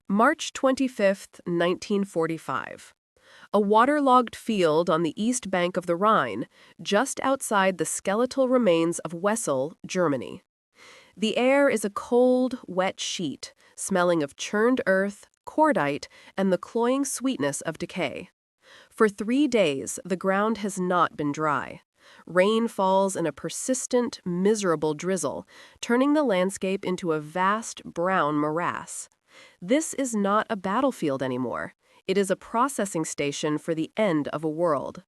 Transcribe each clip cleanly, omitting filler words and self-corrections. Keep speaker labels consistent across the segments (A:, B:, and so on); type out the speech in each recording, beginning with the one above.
A: March 25, 1945. A waterlogged field on the east bank of the Rhine, just outside the skeletal remains of Wesel, Germany. The air is a cold, wet sheet, smelling of churned earth, cordite, and the cloying sweetness of decay. For 3 days, the ground has not been dry. Rain falls in a persistent, miserable drizzle, turning the landscape into a vast, brown morass. This is not a battlefield anymore. It is a processing station for the end of a world.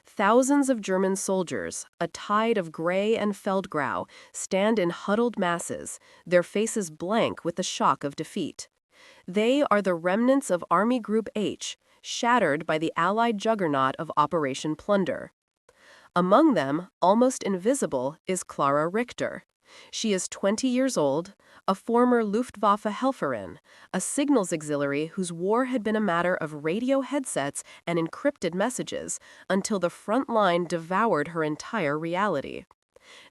A: Thousands of German soldiers, a tide of gray and feldgrau, stand in huddled masses, their faces blank with the shock of defeat. They are the remnants of Army Group H, shattered by the Allied juggernaut of Operation Plunder. Among them, almost invisible, is Clara Richter. She is 20 years old, a former Luftwaffe Helferin, a signals auxiliary whose war had been a matter of radio headsets and encrypted messages until the front line devoured her entire reality.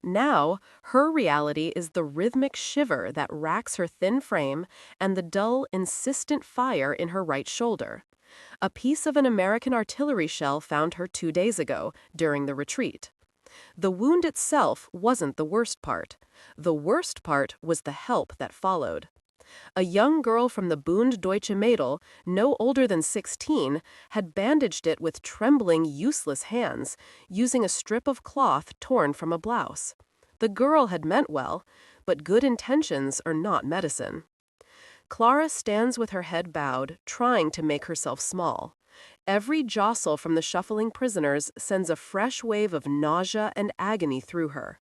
A: Now, her reality is the rhythmic shiver that racks her thin frame and the dull, insistent fire in her right shoulder. A piece of an American artillery shell found her 2 days ago, during the retreat. The wound itself wasn't the worst part. The worst part was the help that followed. A young girl from the Bund Deutsche Mädel, no older than 16, had bandaged it with trembling, useless hands, using a strip of cloth torn from a blouse. The girl had meant well, but good intentions are not medicine. Clara stands with her head bowed, trying to make herself small. Every jostle from the shuffling prisoners sends a fresh wave of nausea and agony through her.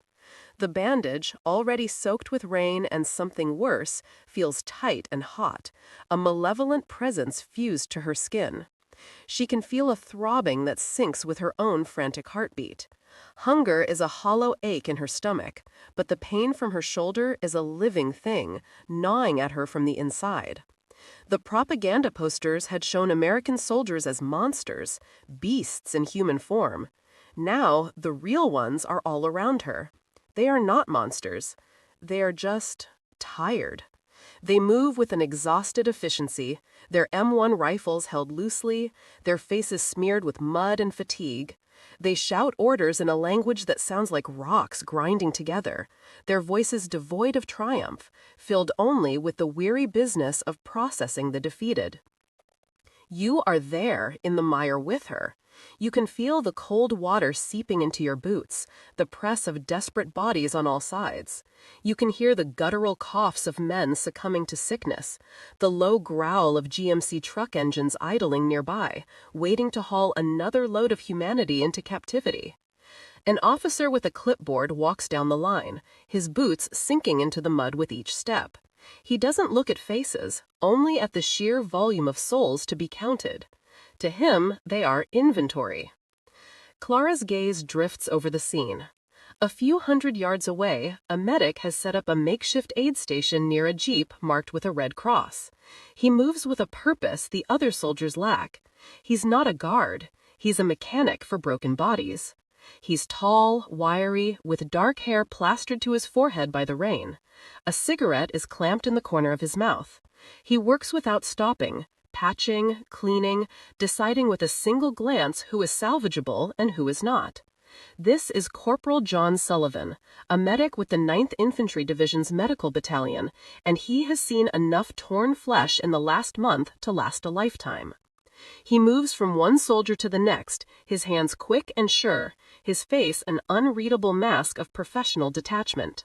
A: The bandage, already soaked with rain and something worse, feels tight and hot, a malevolent presence fused to her skin. She can feel a throbbing that syncs with her own frantic heartbeat. Hunger is a hollow ache in her stomach, but the pain from her shoulder is a living thing, gnawing at her from the inside. The propaganda posters had shown American soldiers as monsters, beasts in human form. Now, the real ones are all around her. They are not monsters. They are just tired. They move with an exhausted efficiency, their M1 rifles held loosely, their faces smeared with mud and fatigue. They shout orders in a language that sounds like rocks grinding together, their voices devoid of triumph, filled only with the weary business of processing the defeated. You are there in the mire with her. You can feel the cold water seeping into your boots, the press of desperate bodies on all sides. You can hear the guttural coughs of men succumbing to sickness, the low growl of GMC truck engines idling nearby, waiting to haul another load of humanity into captivity. An officer with a clipboard walks down the line, his boots sinking into the mud with each step. He doesn't look at faces, only at the sheer volume of souls to be counted. To him, they are inventory. Clara's gaze drifts over the scene. A few hundred yards away, a medic has set up a makeshift aid station near a jeep marked with a red cross. He moves with a purpose the other soldiers lack. He's not a guard. He's a mechanic for broken bodies. He's tall, wiry, with dark hair plastered to his forehead by the rain. A cigarette is clamped in the corner of his mouth. He works without stopping, patching, cleaning, deciding with a single glance who is salvageable and who is not. This is Corporal John Sullivan, a medic with the 9th Infantry Division's Medical Battalion, and he has seen enough torn flesh in the last month to last a lifetime. He moves from one soldier to the next, his hands quick and sure, his face an unreadable mask of professional detachment.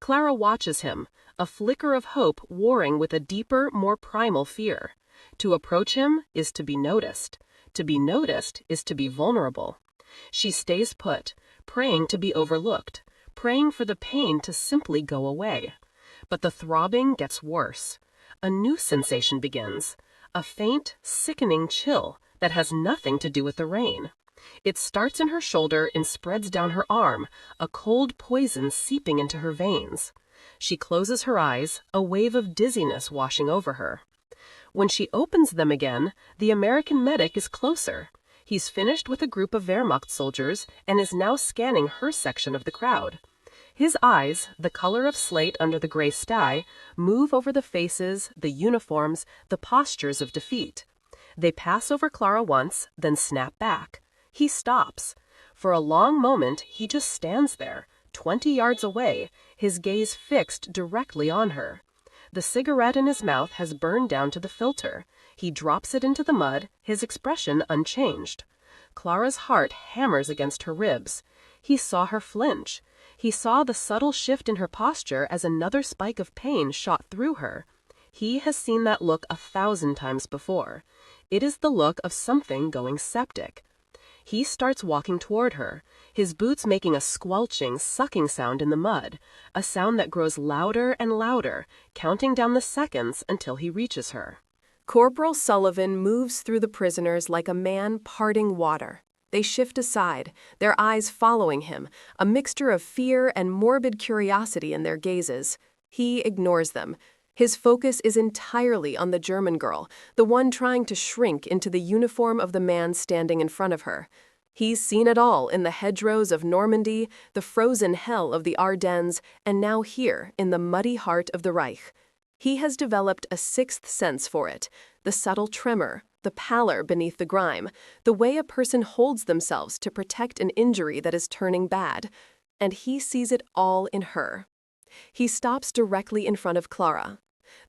A: Clara watches him, a flicker of hope warring with a deeper, more primal fear. To approach him is to be noticed. To be noticed is to be vulnerable. She stays put, praying to be overlooked, praying for the pain to simply go away. But the throbbing gets worse. A new sensation begins, a faint, sickening chill that has nothing to do with the rain. It starts in her shoulder and spreads down her arm, a cold poison seeping into her veins. She closes her eyes, a wave of dizziness washing over her. When she opens them again, the American medic is closer. He's finished with a group of Wehrmacht soldiers and is now scanning her section of the crowd. His eyes, the color of slate under the gray sky, move over the faces, the uniforms, the postures of defeat. They pass over Clara once, then snap back. He stops. For a long moment, he just stands there, 20 yards away, his gaze fixed directly on her. The cigarette in his mouth has burned down to the filter. He drops it into the mud, his expression unchanged. Clara's heart hammers against her ribs. He saw her flinch. He saw the subtle shift in her posture as another spike of pain shot through her. He has seen that look 1,000 times before. It is the look of something going septic. He starts walking toward her, his boots making a squelching, sucking sound in the mud, a sound that grows louder and louder, counting down the seconds until he reaches her. Corporal Sullivan moves through the prisoners like a man parting water. They shift aside, their eyes following him, a mixture of fear and morbid curiosity in their gazes. He ignores them. His focus is entirely on the German girl, the one trying to shrink into the uniform of the man standing in front of her. He's seen it all in the hedgerows of Normandy, the frozen hell of the Ardennes, and now here in the muddy heart of the Reich. He has developed a sixth sense for it, the subtle tremor, the pallor beneath the grime, the way a person holds themselves to protect an injury that is turning bad. And he sees it all in her. He stops directly in front of Clara.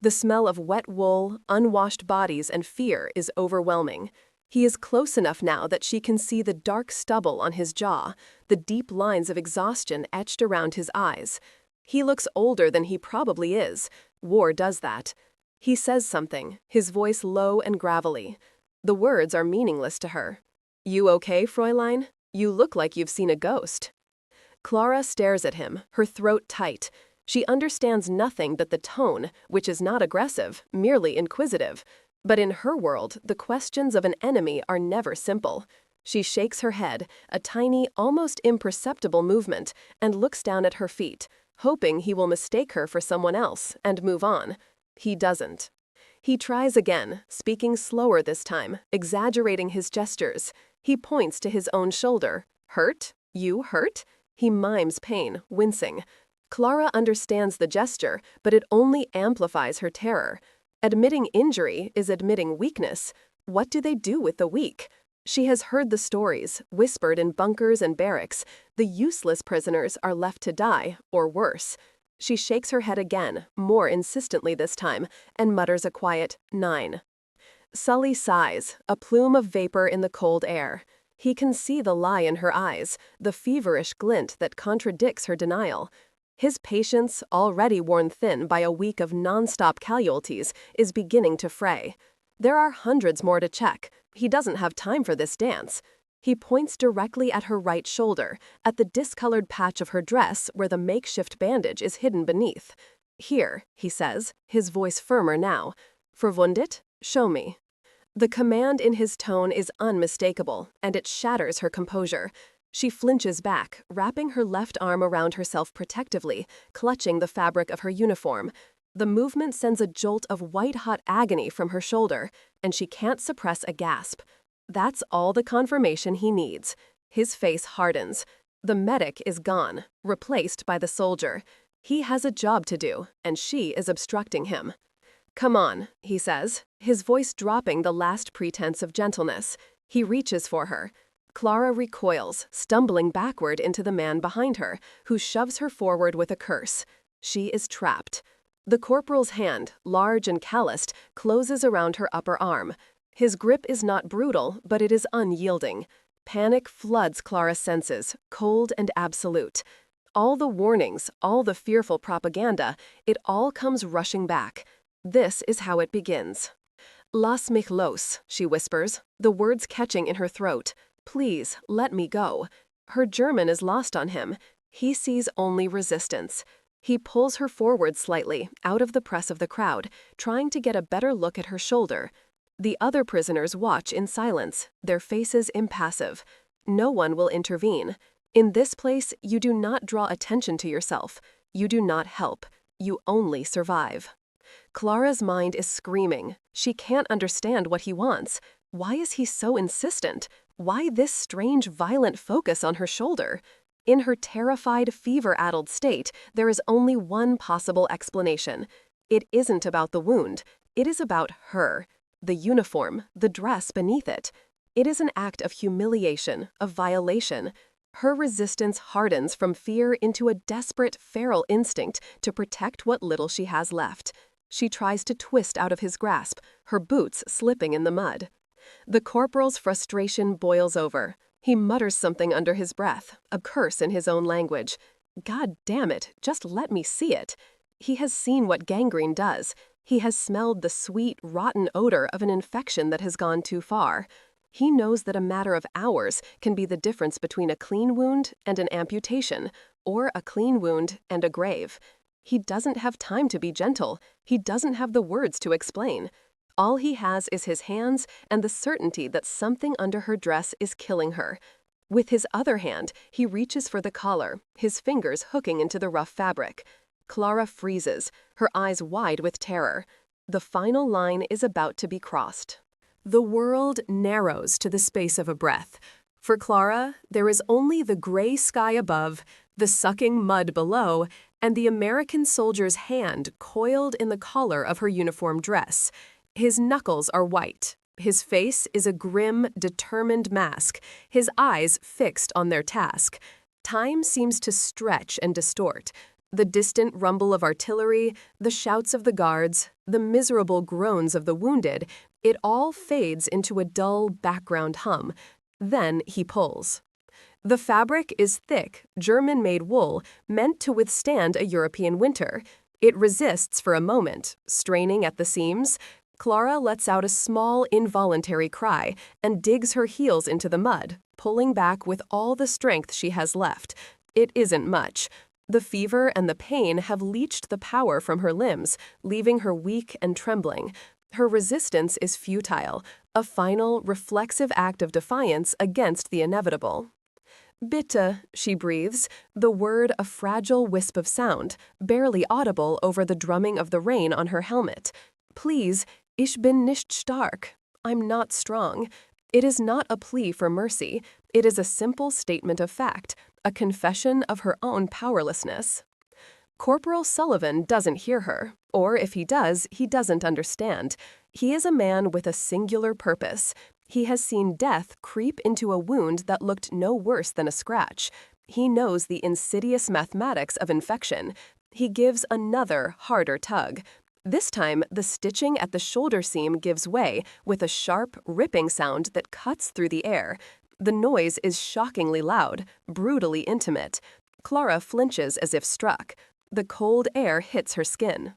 A: The smell of wet wool, unwashed bodies, and fear is overwhelming. He is close enough now that she can see the dark stubble on his jaw, the deep lines of exhaustion etched around his eyes. He looks older than he probably is. War does that. He says something, his voice low and gravelly. The words are meaningless to her. "You okay, Fräulein? You look like you've seen a ghost." Clara stares at him, her throat tight. She understands nothing but the tone, which is not aggressive, merely inquisitive. But in her world, the questions of an enemy are never simple. She shakes her head, a tiny, almost imperceptible movement, and looks down at her feet, hoping he will mistake her for someone else and move on. He doesn't. He tries again, speaking slower this time, exaggerating his gestures. He points to his own shoulder. "Hurt? You hurt?" He mimes pain, wincing. Clara understands the gesture, but it only amplifies her terror. Admitting injury is admitting weakness. What do they do with the weak? She has heard the stories, whispered in bunkers and barracks. The useless prisoners are left to die, or worse. She shakes her head again, more insistently this time, and mutters a quiet 9. Sully sighs, a plume of vapor in the cold air. He can see the lie in her eyes, the feverish glint that contradicts her denial. His patience, already worn thin by a week of non-stop casualties, is beginning to fray. There are hundreds more to check. He doesn't have time for this dance. He points directly at her right shoulder, at the discolored patch of her dress where the makeshift bandage is hidden beneath. "Here," he says, his voice firmer now. "Verwundet? Show me." The command in his tone is unmistakable, and it shatters her composure. She flinches back, wrapping her left arm around herself protectively, clutching the fabric of her uniform. The movement sends a jolt of white-hot agony from her shoulder, and she can't suppress a gasp. That's all the confirmation he needs. His face hardens. The medic is gone, replaced by the soldier. He has a job to do, and she is obstructing him. "Come on," he says, his voice dropping the last pretense of gentleness. He reaches for her. Clara recoils, stumbling backward into the man behind her, who shoves her forward with a curse. She is trapped. The corporal's hand, large and calloused, closes around her upper arm. His grip is not brutal, but it is unyielding. Panic floods Clara's senses, cold and absolute. All the warnings, all the fearful propaganda, it all comes rushing back. This is how it begins. "Lass mich los," she whispers, the words catching in her throat. "Please, let me go." Her German is lost on him. He sees only resistance. He pulls her forward slightly, out of the press of the crowd, trying to get a better look at her shoulder. The other prisoners watch in silence, their faces impassive. No one will intervene. In this place, you do not draw attention to yourself. You do not help. You only survive. Clara's mind is screaming. She can't understand what he wants. Why is he so insistent? Why this strange, violent focus on her shoulder? In her terrified, fever-addled state, there is only one possible explanation. It isn't about the wound. It is about her. The uniform, the dress beneath it. It is an act of humiliation, of violation. Her resistance hardens from fear into a desperate, feral instinct to protect what little she has left. She tries to twist out of his grasp, her boots slipping in the mud. The corporal's frustration boils over. He mutters something under his breath, a curse in his own language. God damn it, just let me see it. He has seen what gangrene does. He has smelled the sweet, rotten odor of an infection that has gone too far. He knows that a matter of hours can be the difference between a clean wound and an amputation, or a clean wound and a grave. He doesn't have time to be gentle. He doesn't have the words to explain. All he has is his hands and the certainty that something under her dress is killing her. With his other hand, he reaches for the collar, his fingers hooking into the rough fabric. Clara freezes, her eyes wide with terror. The final line is about to be crossed. The world narrows to the space of a breath. For Clara, there is only the gray sky above, the sucking mud below, and the American soldier's hand coiled in the collar of her uniform dress. His knuckles are white. His face is a grim, determined mask, his eyes fixed on their task. Time seems to stretch and distort. The distant rumble of artillery, the shouts of the guards, the miserable groans of the wounded, it all fades into a dull background hum. Then he pulls. The fabric is thick, German-made wool, meant to withstand a European winter. It resists for a moment, straining at the seams. Clara lets out a small, involuntary cry and digs her heels into the mud, pulling back with all the strength she has left. It isn't much. The fever and the pain have leached the power from her limbs, leaving her weak and trembling. Her resistance is futile, a final, reflexive act of defiance against the inevitable. Bitte, she breathes, the word a fragile wisp of sound, barely audible over the drumming of the rain on her helmet. Please, ich bin nicht stark. I'm not strong. It is not a plea for mercy. It is a simple statement of fact, a confession of her own powerlessness. Corporal Sullivan doesn't hear her, or if he does, he doesn't understand. He is a man with a singular purpose. He has seen death creep into a wound that looked no worse than a scratch. He knows the insidious mathematics of infection. He gives another, harder tug. This time, the stitching at the shoulder seam gives way with a sharp, ripping sound that cuts through the air. The noise is shockingly loud, brutally intimate. Clara flinches as if struck. The cold air hits her skin.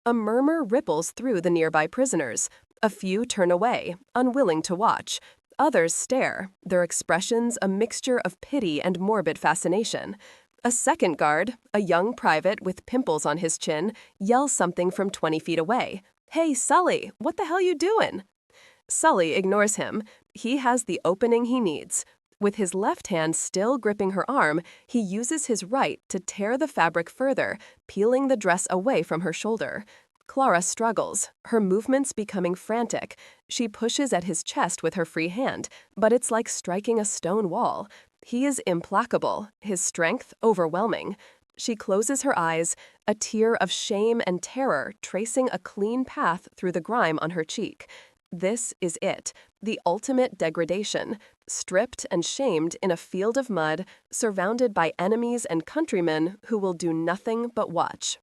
A: A murmur ripples through the nearby prisoners. A few turn away, unwilling to watch. Others stare, their expressions a mixture of pity and morbid fascination. A second guard, a young private with pimples on his chin, yells something from 20 feet away. "Hey, Sully, what the hell you doing?" Sully ignores him. He has the opening he needs. With his left hand still gripping her arm, he uses his right to tear the fabric further, peeling the dress away from her shoulder. Clara struggles, her movements becoming frantic. She pushes at his chest with her free hand, but it's like striking a stone wall. He is implacable, his strength overwhelming. She closes her eyes, a tear of shame and terror tracing a clean path through the grime on her cheek. This is it, the ultimate degradation, stripped and shamed in a field of mud, surrounded by enemies and countrymen who will do nothing but watch.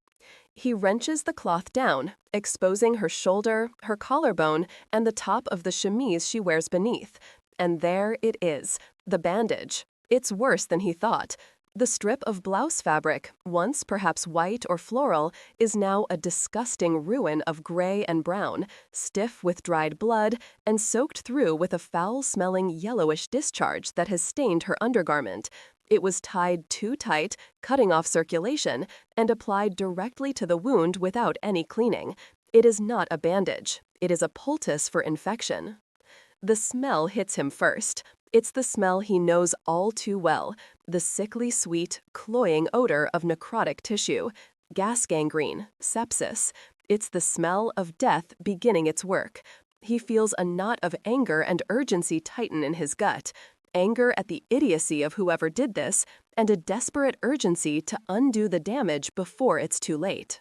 A: He wrenches the cloth down, exposing her shoulder, her collarbone, and the top of the chemise she wears beneath. And there it is, the bandage. It's worse than he thought. The strip of blouse fabric, once perhaps white or floral, is now a disgusting ruin of gray and brown, stiff with dried blood, and soaked through with a foul-smelling yellowish discharge that has stained her undergarment. It was tied too tight, cutting off circulation, and applied directly to the wound without any cleaning. It is not a bandage. It is a poultice for infection. The smell hits him first. It's the smell he knows all too well, the sickly sweet, cloying odor of necrotic tissue, gas gangrene, sepsis. It's the smell of death beginning its work. He feels a knot of anger and urgency tighten in his gut. Anger at the idiocy of whoever did this, and a desperate urgency to undo the damage before it's too late.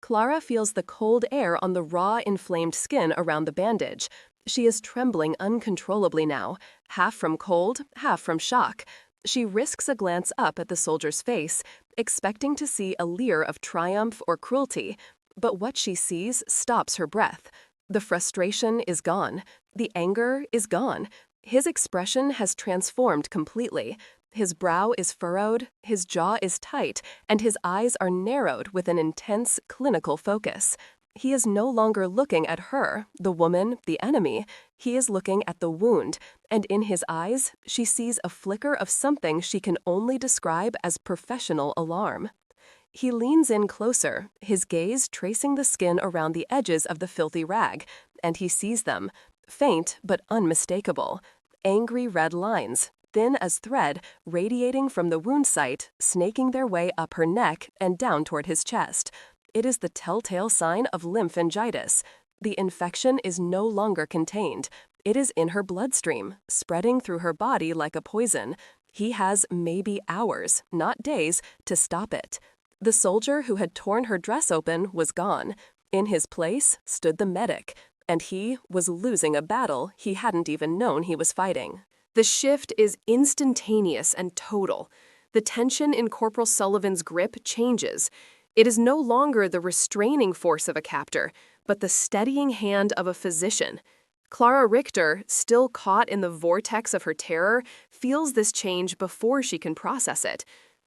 A: Clara feels the cold air on the raw, inflamed skin around the bandage. She is trembling uncontrollably now, half from cold, half from shock. She risks a glance up at the soldier's face, expecting to see a leer of triumph or cruelty, but what she sees stops her breath. The frustration is gone. The anger is gone. His expression has transformed completely. His brow is furrowed, his jaw is tight, and his eyes are narrowed with an intense, clinical focus. He is no longer looking at her, the woman, the enemy. He is looking at the wound, and in his eyes, she sees a flicker of something she can only describe as professional alarm. He leans in closer, his gaze tracing the skin around the edges of the filthy rag, and he sees them, faint but unmistakable. Angry red lines, thin as thread, radiating from the wound site, snaking their way up her neck and down toward his chest. It is the telltale sign of lymphangitis. The infection is no longer contained. It is in her bloodstream, spreading through her body like a poison. He has maybe hours, not days, to stop it. The soldier who had torn her dress open was gone. In his place stood the medic, and he was losing a battle he hadn't even known he was fighting. The shift is instantaneous and total. The tension in Corporal Sullivan's grip changes. It is no longer the restraining force of a captor, but the steadying hand of a physician. Clara Richter, still caught in the vortex of her terror, feels this change before she can process it.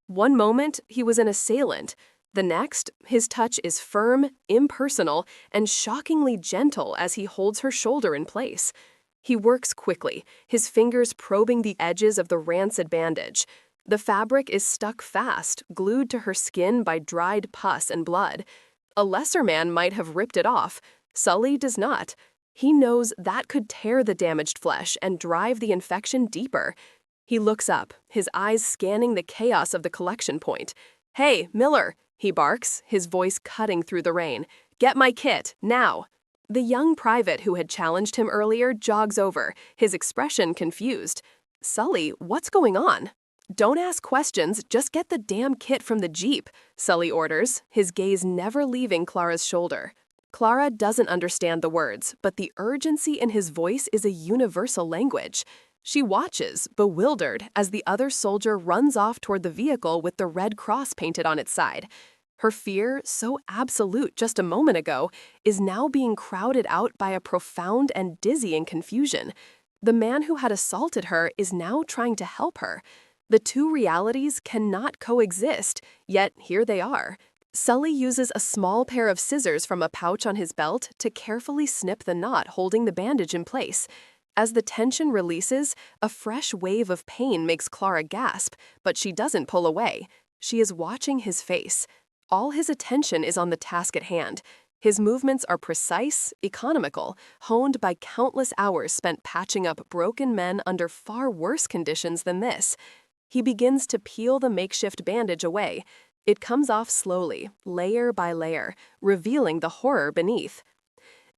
A: One moment, he was an assailant. The next, his touch is firm, impersonal, and shockingly gentle as he holds her shoulder in place. He works quickly, his fingers probing the edges of the rancid bandage. The fabric is stuck fast, glued to her skin by dried pus and blood. A lesser man might have ripped it off. Sully does not. He knows that could tear the damaged flesh and drive the infection deeper. He looks up, his eyes scanning the chaos of the collection point. "Hey, Miller," he barks, his voice cutting through the rain. "Get my kit, now." The young private who had challenged him earlier jogs over, his expression confused. "Sully, what's going on?" "Don't ask questions, just get the damn kit from the jeep," Sully orders, his gaze never leaving Clara's shoulder. Clara doesn't understand the words, but the urgency in his voice is a universal language. She watches, bewildered, as the other soldier runs off toward the vehicle with the red cross painted on its side. Her fear, so absolute just a moment ago, is now being crowded out by a profound and dizzying confusion. The man who had assaulted her is now trying to help her. The two realities cannot coexist, yet here they are. Sully uses a small pair of scissors from a pouch on his belt to carefully snip the knot holding the bandage in place. As the tension releases, a fresh wave of pain makes Clara gasp, but she doesn't pull away. She is watching his face. All his attention is on the task at hand. His movements are precise, economical, honed by countless hours spent patching up broken men under far worse conditions than this. He begins to peel the makeshift bandage away. It comes off slowly, layer by layer, revealing the horror beneath.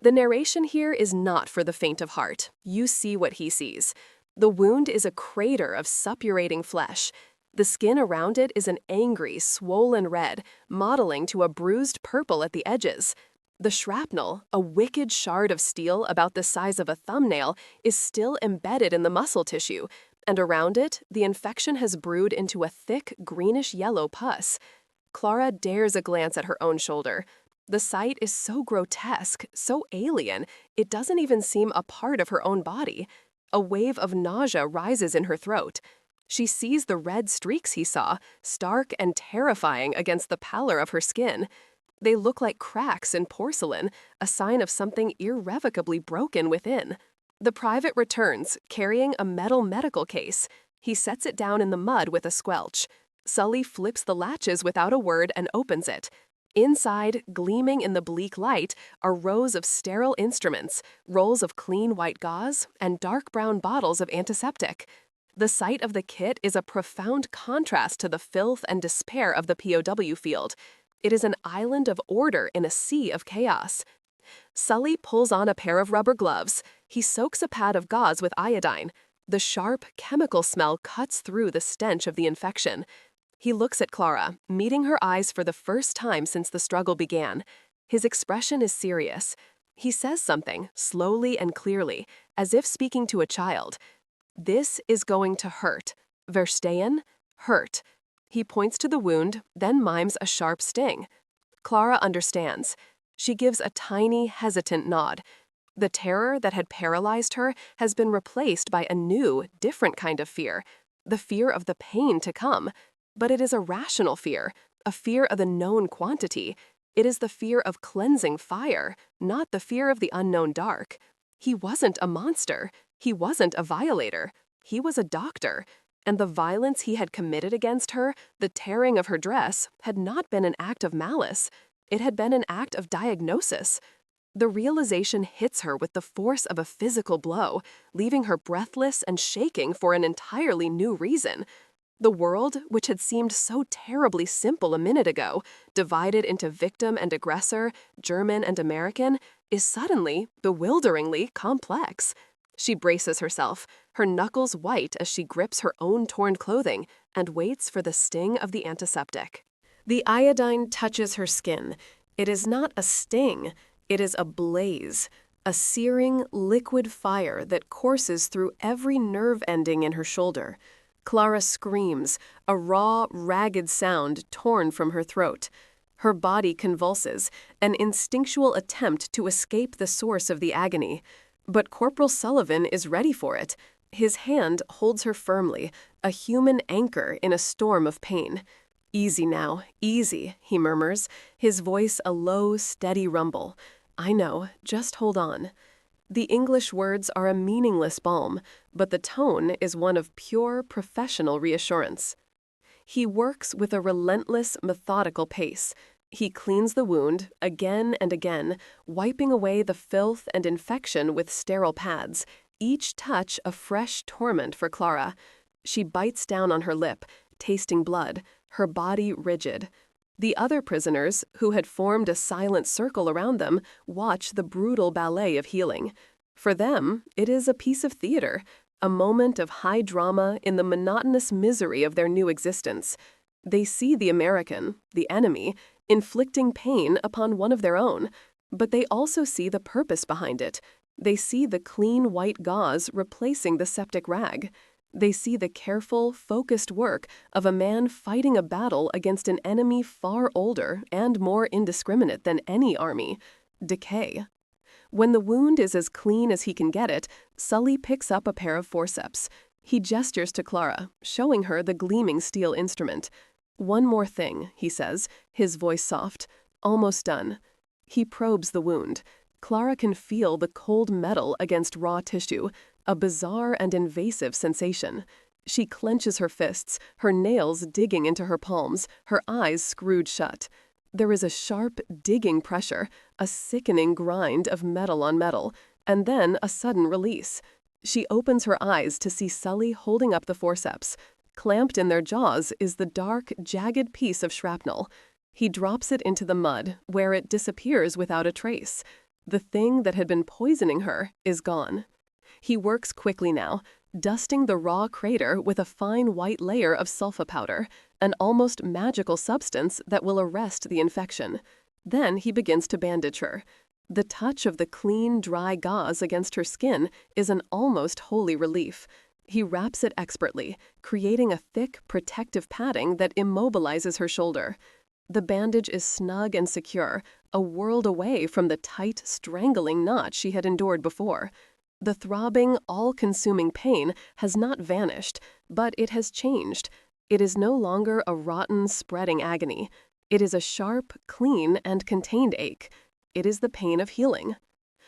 A: The narration here is not for the faint of heart. You see what he sees. The wound is a crater of suppurating flesh. The skin around it is an angry, swollen red, modeling to a bruised purple at the edges. The shrapnel, a wicked shard of steel about the size of a thumbnail, is still embedded in the muscle tissue, and around it, the infection has brewed into a thick, greenish-yellow pus. Clara dares a glance at her own shoulder. The sight is so grotesque, so alien, it doesn't even seem a part of her own body. A wave of nausea rises in her throat. She sees the red streaks he saw, stark and terrifying against the pallor of her skin. They look like cracks in porcelain, a sign of something irrevocably broken within. The private returns, carrying a metal medical case. He sets it down in the mud with a squelch. Sully flips the latches without a word and opens it. Inside, gleaming in the bleak light, are rows of sterile instruments, rolls of clean white gauze, and dark brown bottles of antiseptic. The sight of the kit is a profound contrast to the filth and despair of the POW field. It is an island of order in a sea of chaos. Sully pulls on a pair of rubber gloves. He soaks a pad of gauze with iodine. The sharp, chemical smell cuts through the stench of the infection. He looks at Clara, meeting her eyes for the first time since the struggle began. His expression is serious. He says something, slowly and clearly, as if speaking to a child. This is going to hurt. Verstehen? Hurt. He points to the wound, then mimes a sharp sting. Clara understands. She gives a tiny, hesitant nod. The terror that had paralyzed her has been replaced by a new, different kind of fear, the fear of the pain to come. But it is a rational fear, a fear of the known quantity. It is the fear of cleansing fire, not the fear of the unknown dark. He wasn't a monster. He wasn't a violator. He was a doctor. And the violence he had committed against her, the tearing of her dress, had not been an act of malice. It had been an act of diagnosis. The realization hits her with the force of a physical blow, leaving her breathless and shaking for an entirely new reason. The world, which had seemed so terribly simple a minute ago, divided into victim and aggressor, German and American, is suddenly, bewilderingly complex. She braces herself, her knuckles white as she grips her own torn clothing, and waits for the sting of the antiseptic. The iodine touches her skin. It is not a sting. It is a blaze, a searing, liquid fire that courses through every nerve ending in her shoulder. Clara screams, a raw, ragged sound torn from her throat. Her body convulses, an instinctual attempt to escape the source of the agony. But Corporal Sullivan is ready for it. His hand holds her firmly, a human anchor in a storm of pain. "Easy now, easy," he murmurs, his voice a low, steady rumble. "I know, just hold on." The English words are a meaningless balm, but the tone is one of pure, professional reassurance. He works with a relentless, methodical pace. He cleans the wound, again and again, wiping away the filth and infection with sterile pads, each touch a fresh torment for Clara. She bites down on her lip, tasting blood, her body rigid. The other prisoners, who had formed a silent circle around them, watch the brutal ballet of healing. For them, it is a piece of theater, a moment of high drama in the monotonous misery of their new existence. They see the American, the enemy, inflicting pain upon one of their own, but they also see the purpose behind it. They see the clean white gauze replacing the septic rag. They see the careful, focused work of a man fighting a battle against an enemy far older and more indiscriminate than any army: decay. When the wound is as clean as he can get it, Sully picks up a pair of forceps. He gestures to Clara, showing her the gleaming steel instrument. "One more thing," he says, his voice soft. "Almost done." He probes the wound. Clara can feel the cold metal against raw tissue, a bizarre and invasive sensation. She clenches her fists, her nails digging into her palms, her eyes screwed shut. There is a sharp, digging pressure, a sickening grind of metal on metal, and then a sudden release. She opens her eyes to see Sully holding up the forceps. Clamped in their jaws is the dark, jagged piece of shrapnel. He drops it into the mud, where it disappears without a trace. The thing that had been poisoning her is gone. He works quickly now, dusting the raw crater with a fine white layer of sulfa powder, an almost magical substance that will arrest the infection. Then he begins to bandage her. The touch of the clean, dry gauze against her skin is an almost holy relief. He wraps it expertly, creating a thick, protective padding that immobilizes her shoulder. The bandage is snug and secure, a world away from the tight, strangling knot she had endured before. The throbbing, all-consuming pain has not vanished, but it has changed. It is no longer a rotten, spreading agony. It is a sharp, clean, and contained ache. It is the pain of healing.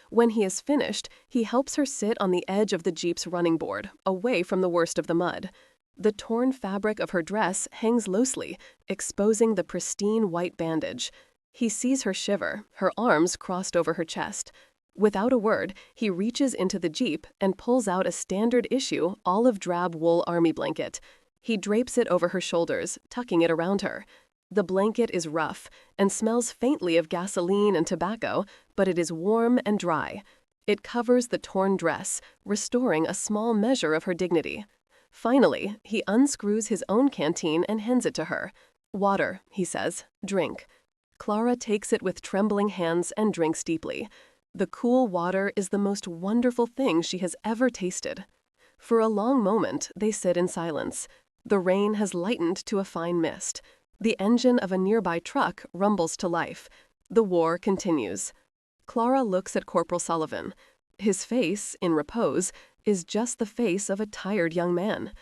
A: When he is finished, he helps her sit on the edge of the Jeep's running board, away from the worst of the mud. The torn fabric of her dress hangs loosely, exposing the pristine white bandage. He sees her shiver, her arms crossed over her chest. Without a word, he reaches into the Jeep and pulls out a standard-issue, olive-drab wool army blanket. He drapes it over her shoulders, tucking it around her. The blanket is rough and smells faintly of gasoline and tobacco, but it is warm and dry. It covers the torn dress, restoring a small measure of her dignity. Finally, he unscrews his own canteen and hands it to her. "Water," he says. "Drink." Clara takes it with trembling hands and drinks deeply. The cool water is the most wonderful thing she has ever tasted. For a long moment, they sit in silence. The rain has lightened to a fine mist. The engine of a nearby truck rumbles to life. The war continues. Clara looks at Corporal Sullivan. His face, in repose, is just the face of a tired young man.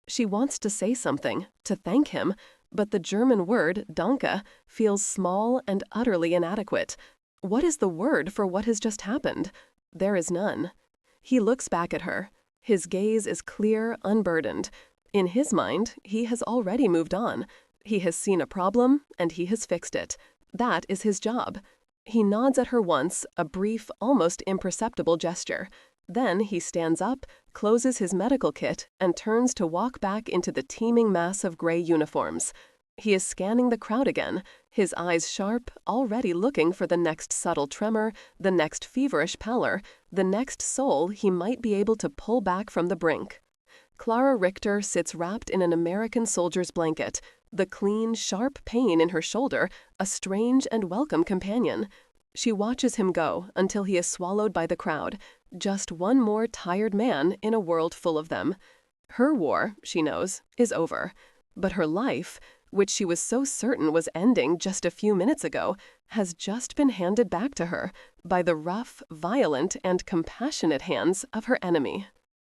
A: She wants to say something, to thank him, but the German word, danke, feels small and utterly inadequate. What is the word for what has just happened? There is none. He looks back at her. His gaze is clear, unburdened. In his mind, he has already moved on. He has seen a problem, and he has fixed it. That is his job. He nods at her once, a brief, almost imperceptible gesture. Then he stands up, closes his medical kit, and turns to walk back into the teeming mass of gray uniforms. He is scanning the crowd again, his eyes sharp, already looking for the next subtle tremor, the next feverish pallor, the next soul he might be able to pull back from the brink. Clara Richter sits wrapped in an American soldier's blanket, the clean, sharp pain in her shoulder, a strange and welcome companion. She watches him go until he is swallowed by the crowd, just one more tired man in a world full of them. Her war, she knows, is over. But her life, which she was so certain was ending just a few minutes ago, has just been handed back to her by the rough, violent, and compassionate hands of her enemy.